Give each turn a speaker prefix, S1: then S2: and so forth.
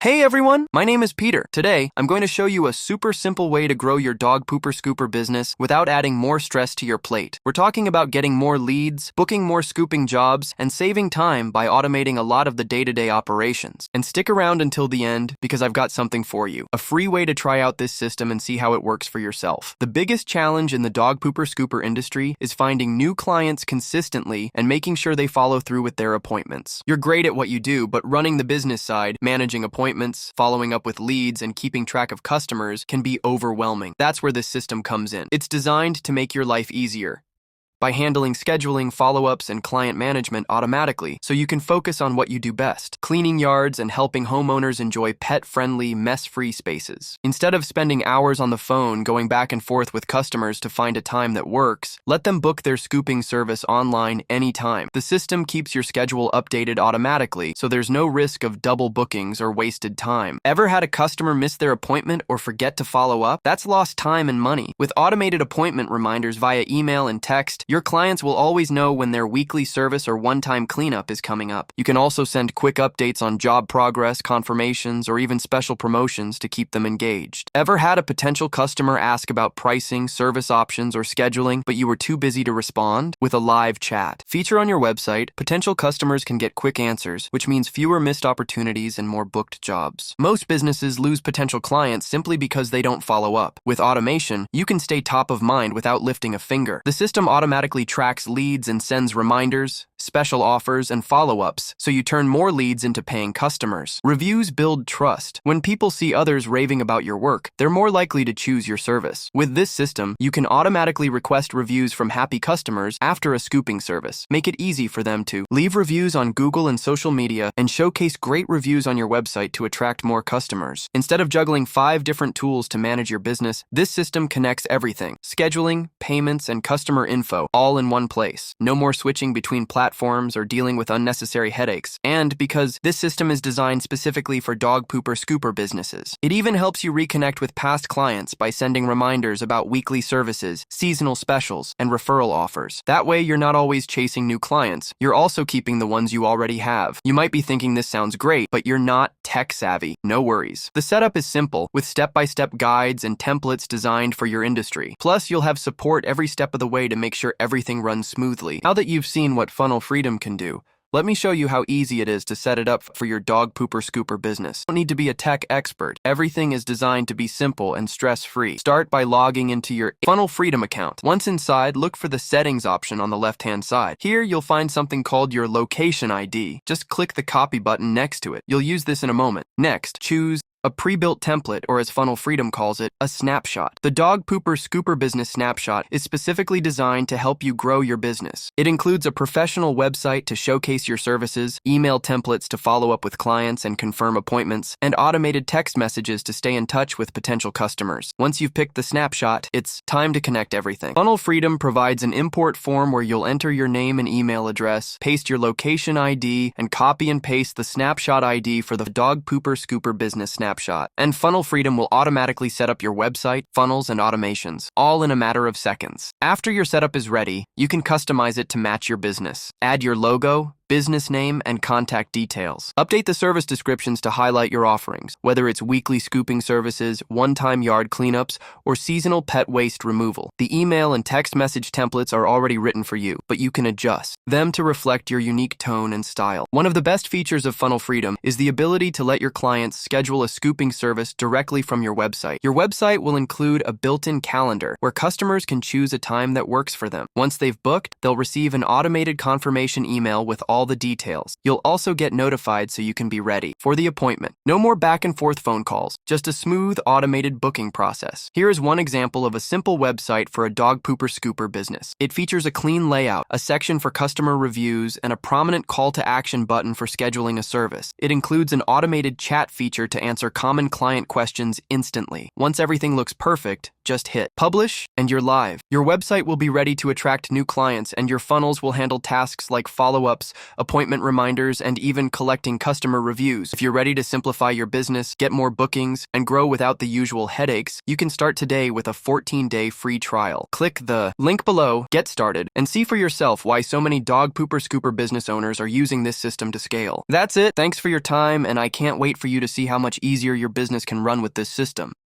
S1: Hey everyone, my name is Peter. Today, I'm going to show you a super simple way to grow your dog pooper scooper business without adding more stress to your plate. We're talking about getting more leads, booking more scooping jobs, and saving time by automating a lot of the day-to-day operations. And stick around until the end because I've got something for you. A free way to try out this system and see how it works for yourself. The biggest challenge in the dog pooper scooper industry is finding new clients consistently and making sure they follow through with their appointments. You're great at what you do, but running the business side, managing appointments, following up with leads, and keeping track of customers can be overwhelming. That's where this system comes in. It's designed to make your life easier by handling scheduling, follow-ups, and client management automatically, so you can focus on what you do best, cleaning yards and helping homeowners enjoy pet-friendly, mess-free spaces. Instead of spending hours on the phone going back and forth with customers to find a time that works, let them book their scooping service online anytime. The system keeps your schedule updated automatically, so there's no risk of double bookings or wasted time. Ever had a customer miss their appointment or forget to follow up? That's lost time and money. With automated appointment reminders via email and text, your clients will always know when their weekly service or one-time cleanup is coming up. You can also send quick updates on job progress, confirmations, or even special promotions to keep them engaged. Ever had a potential customer ask about pricing, service options, or scheduling, but you were too busy to respond? With a live chat feature on your website, potential customers can get quick answers, which means fewer missed opportunities and more booked jobs. Most businesses lose potential clients simply because they don't follow up. With automation, you can stay top of mind without lifting a finger. The system automatically tracks leads and sends reminders, special offers, and follow-ups, so you turn more leads into paying customers. Reviews build trust. When people see others raving about your work, they're more likely to choose your service. With this system, you can automatically request reviews from happy customers after a scooping service. Make it easy for them to leave reviews on Google and social media and showcase great reviews on your website to attract more customers. Instead of juggling 5 different tools to manage your business, this system connects everything: scheduling, payments, and customer info, all in one place. No more switching between platforms or dealing with unnecessary headaches. And because this system is designed specifically for dog pooper scooper businesses, it even helps you reconnect with past clients by sending reminders about weekly services, seasonal specials, and referral offers. That way, you're not always chasing new clients. You're also keeping the ones you already have. You might be thinking this sounds great, but you're not tech savvy. No worries. The setup is simple, with step-by-step guides and templates designed for your industry. Plus, you'll have support every step of the way to make sure everything runs smoothly. Now that you've seen what Funnel Freedom can do, let me show you how easy it is to set it up for your dog pooper scooper business. You don't need to be a tech expert. Everything is designed to be simple and stress-free. Start by logging into your Funnel Freedom account. Once inside, look for the settings option on the left-hand side. Here, you'll find something called your location ID. Just click the copy button next to it. You'll use this in a moment. Next, choose a pre-built template, or as Funnel Freedom calls it, a snapshot. The Dog Pooper Scooper Business Snapshot is specifically designed to help you grow your business. It includes a professional website to showcase your services, email templates to follow up with clients and confirm appointments, and automated text messages to stay in touch with potential customers. Once you've picked the snapshot, it's time to connect everything. Funnel Freedom provides an import form where you'll enter your name and email address, paste your location ID, and copy and paste the snapshot ID for the Dog Pooper Scooper Business Snapshot. And Funnel Freedom will automatically set up your website, funnels, and automations, all in a matter of seconds. After your setup is ready, you can customize it to match your business. Add your logo, business name, and contact details. Update the service descriptions to highlight your offerings, whether it's weekly scooping services, one-time yard cleanups, or seasonal pet waste removal. The email and text message templates are already written for you, but you can adjust them to reflect your unique tone and style. One of the best features of Funnel Freedom is the ability to let your clients schedule a scooping service directly from your website. Your website will include a built-in calendar where customers can choose a time that works for them. Once they've booked, they'll receive an automated confirmation email with all the details. You'll also get notified so you can be ready for the appointment. No more back and forth phone calls, just a smooth automated booking process. Here is one example of a simple website for a dog pooper scooper business. It features a clean layout, a section for customer reviews, and a prominent call to action button for scheduling a service. It includes an automated chat feature to answer common client questions instantly. Once everything looks perfect, Just hit publish, and you're live. Your website will be ready to attract new clients, and your funnels will handle tasks like follow-ups, appointment reminders, and even collecting customer reviews. If you're ready to simplify your business, get more bookings, and grow without the usual headaches, you can start today with a 14-day free trial. Click the link below, get started, and see for yourself why so many dog pooper scooper business owners are using this system to scale. That's it. Thanks for your time, and I can't wait for you to see how much easier your business can run with this system.